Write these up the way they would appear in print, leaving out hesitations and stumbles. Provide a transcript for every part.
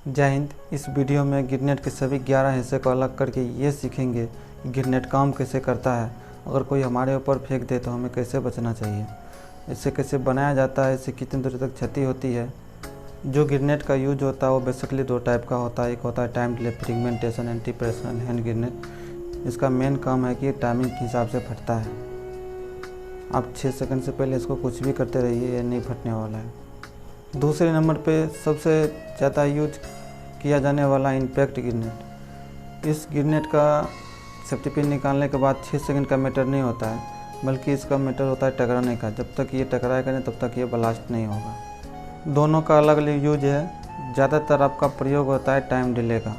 जय हिंद। इस वीडियो में गिरनेट के सभी 11 हिस्से को अलग करके ये सीखेंगे कि गिरनेट काम कैसे करता है, अगर कोई हमारे ऊपर फेंक दे तो हमें कैसे बचना चाहिए, इसे कैसे बनाया जाता है, इससे कितनी दूर तक क्षति होती है। जो गिरनेट का यूज होता है वो बेसिकली दो टाइप का होता है। एक होता है time delay fragmentation anti personnel hand grenade. इसका मेन काम है कि टाइमिंग के हिसाब से फटता है। आप 6 सेकंड से पहले इसको कुछ भी करते रहिए, ये नहीं फटने वाला है। दूसरे नंबर पे सबसे ज़्यादा यूज किया जाने वाला इम्पैक्ट गिरनेट। इस गिरनेट का सेफ्टी पिन निकालने के बाद 6 सेकंड का मैटर नहीं होता है, बल्कि इसका मैटर होता है टकराने का। जब तक ये टकराएगा नहीं तब तक ये ब्लास्ट नहीं होगा। दोनों का अलग अलग यूज है। ज़्यादातर आपका प्रयोग होता है टाइम डिले का।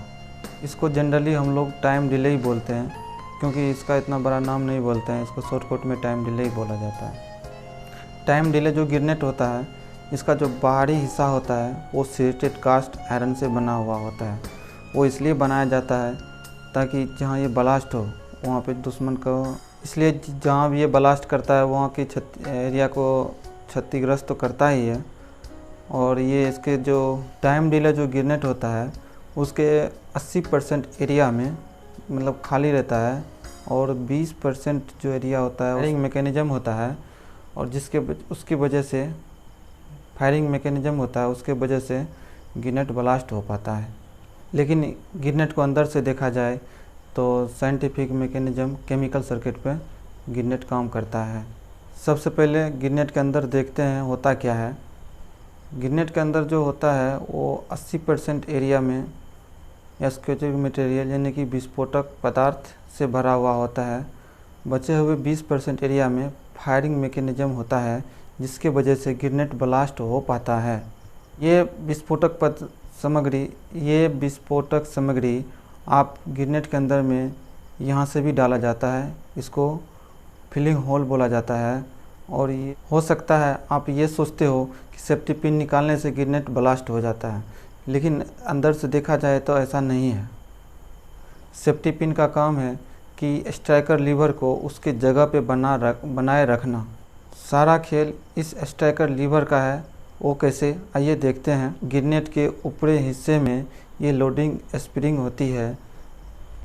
इसको जनरली हम लोग टाइम डिले ही बोलते हैं, क्योंकि इसका इतना बड़ा नाम नहीं बोलते हैं। इसको शॉर्टकट में टाइम डिले ही बोला जाता है। टाइम डिले जो गिरनेट होता है, इसका जो बाहरी हिस्सा होता है वो सीटेड कास्ट आयरन से बना हुआ होता है। वो इसलिए बनाया जाता है ताकि जहाँ ये ब्लास्ट हो वहाँ पे दुश्मन को, इसलिए जहाँ भी ये ब्लास्ट करता है वहाँ की एरिया को क्षतिग्रस्त तो करता ही है। और ये इसके जो टाइम डिले जो गिरनेट होता है उसके 80% एरिया में मतलब खाली रहता है, और 20% जो एरिया होता है फायरिंग मैकेनिज्म होता है, और उसकी वजह से फायरिंग मैकेनिज्म होता है, उसके वजह से गिरनेट ब्लास्ट हो पाता है। लेकिन गिरनेट को अंदर से देखा जाए तो साइंटिफिक मैकेनिज्म केमिकल सर्किट पे गिरनेट काम करता है। सबसे पहले गिरनेट के अंदर देखते हैं होता क्या है। गिरनेट के अंदर जो होता है वो 80% एरिया में एक्सप्लोजिव मटेरियल यानी कि विस्फोटक पदार्थ से भरा हुआ होता है। बचे हुए 20% एरिया में फायरिंग मैकेनिज्म होता है, जिसके वजह से गिरनेट ब्लास्ट हो पाता है। ये विस्फोटक सामग्री आप गिरनेट के अंदर में यहाँ से भी डाला जाता है। इसको फिलिंग होल बोला जाता है। और ये हो सकता है आप ये सोचते हो कि सेफ्टी पिन निकालने से गिरनेट ब्लास्ट हो जाता है, लेकिन अंदर से देखा जाए तो ऐसा नहीं है। सेफ्टी पिन का काम है कि स्ट्राइकर लीवर को उसके जगह पे बनाए रखना। सारा खेल इस स्ट्राइकर लीवर का है। वो कैसे, आइए देखते हैं। गिरनेट के ऊपरी हिस्से में ये लोडिंग स्प्रिंग होती है,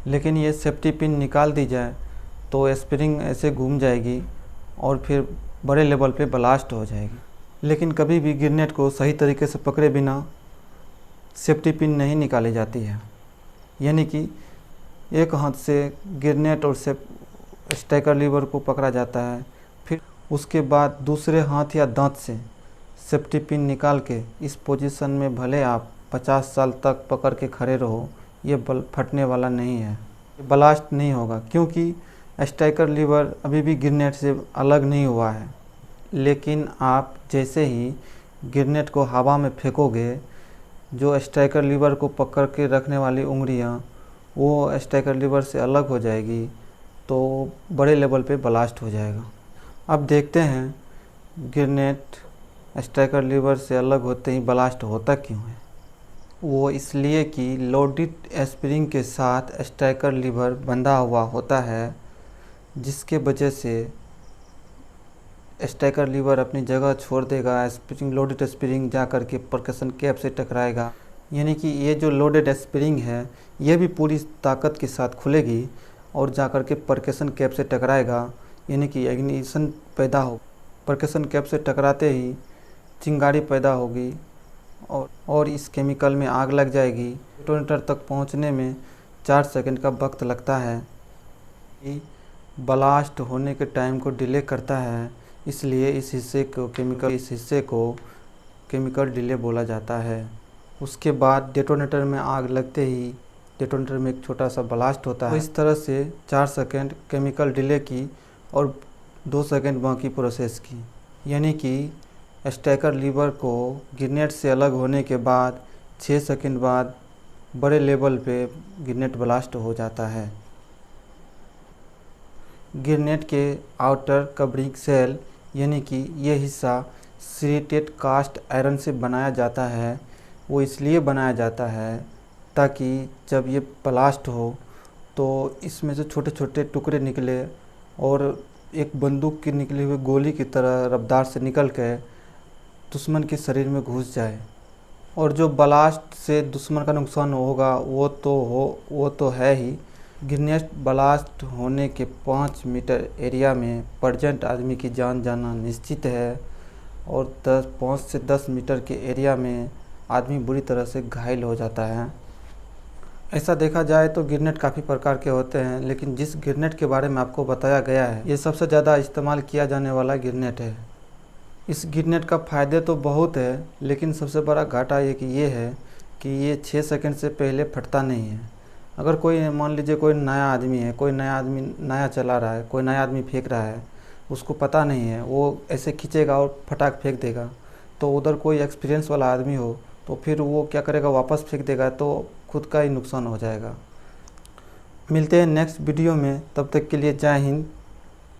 लेकिन ये सेफ्टी पिन निकाल दी जाए तो स्प्रिंग ऐसे घूम जाएगी और फिर बड़े लेवल पे ब्लास्ट हो जाएगी। लेकिन कभी भी गिरनेट को सही तरीके से पकड़े बिना सेफ्टी पिन नहीं निकाली जाती है। यानी कि एक हाथ से गिरनेट और स्ट्राइकर लीवर को पकड़ा जाता है, फिर उसके बाद दूसरे हाथ या दांत से सेफ्टी पिन निकाल के इस पोजीशन में भले आप 50 साल तक पकड़ के खड़े रहो, ये फटने वाला नहीं है, ब्लास्ट नहीं होगा, क्योंकि स्ट्राइकर लीवर अभी भी गिरनेट से अलग नहीं हुआ है। लेकिन आप जैसे ही गिरनेट को हवा में फेंकोगे, जो स्ट्राइकर लीवर को पकड़ के रखने वाली उंगलियां वो स्ट्राइकर लीवर से अलग हो जाएगी, तो बड़े लेवल पे ब्लास्ट हो जाएगा। अब देखते हैं गिरनेट स्ट्राइकर लीवर से अलग होते ही ब्लास्ट होता क्यों है। वो इसलिए कि लोडेड स्प्रिंग के साथ स्ट्राइकर लीवर बंधा हुआ होता है, जिसके वजह से स्ट्राइकर लीवर अपनी जगह छोड़ देगा। लोडेड स्प्रिंग जा कर के परकशन कैप से टकराएगा। यानी कि ये जो लोडेड स्प्रिंग है ये भी पूरी ताकत के साथ खुलेगी और जा कर के परकशन कैप से टकराएगा, यानी कि इग्निशन पैदा हो। परकशन कैप से टकराते ही चिंगारी पैदा होगी और इस केमिकल में आग लग जाएगी। डेटोनेटर तक पहुंचने में 4 सेकंड का वक्त लगता है। ये ब्लास्ट होने के टाइम को डिले करता है, इसलिए इस हिस्से को केमिकल डिले बोला जाता है। उसके बाद डेटोनेटर में आग लगते ही डेटोनेटर में एक छोटा सा ब्लास्ट होता है। तो इस तरह से 4 सेकंड केमिकल डिले की और 2 सेकंड बाकी प्रोसेस की। यानी कि स्ट्राइकर लीवर को गिरनेट से अलग होने के बाद 6 सेकंड बाद बड़े लेवल पे गिरनेट ब्लास्ट हो जाता है। गिरनेट के आउटर कवरिंग सेल यानी कि ये हिस्सा सीटेड कास्ट आयरन से बनाया जाता है। वो इसलिए बनाया जाता है ताकि जब ये ब्लास्ट हो तो इसमें से छोटे छोटे टुकड़े निकले और एक बंदूक की निकली हुई गोली की तरह रफ्तार से निकल के दुश्मन के शरीर में घुस जाए। और जो ब्लास्ट से दुश्मन का नुकसान होगा वो तो है ही। ग्रेनेड ब्लास्ट होने के 5 मीटर एरिया में प्रेजेंट आदमी की जान जाना निश्चित है और 5 से 10 मीटर के एरिया में आदमी बुरी तरह से घायल हो जाता है। ऐसा देखा जाए तो ग्रेनेड काफ़ी प्रकार के होते हैं, लेकिन जिस ग्रेनेड के बारे में आपको बताया गया है ये सबसे ज़्यादा इस्तेमाल किया जाने वाला ग्रेनेड है। इस ग्रेनेड का फ़ायदे तो बहुत है, लेकिन सबसे बड़ा घाटा ये है कि ये 6 सेकंड से पहले फटता नहीं है। अगर कोई मान लीजिए कोई नया आदमी है, कोई नया आदमी नया चला रहा है, कोई नया आदमी फेंक रहा है, उसको पता नहीं है, वो ऐसे खींचेगा और फटाक फेंक देगा। तो उधर कोई एक्सपीरियंस वाला आदमी हो तो फिर वो क्या करेगा, वापस फेंक देगा, तो खुद का ही नुकसान हो जाएगा। मिलते हैं नेक्स्ट वीडियो में, तब तक के लिए जय हिंद।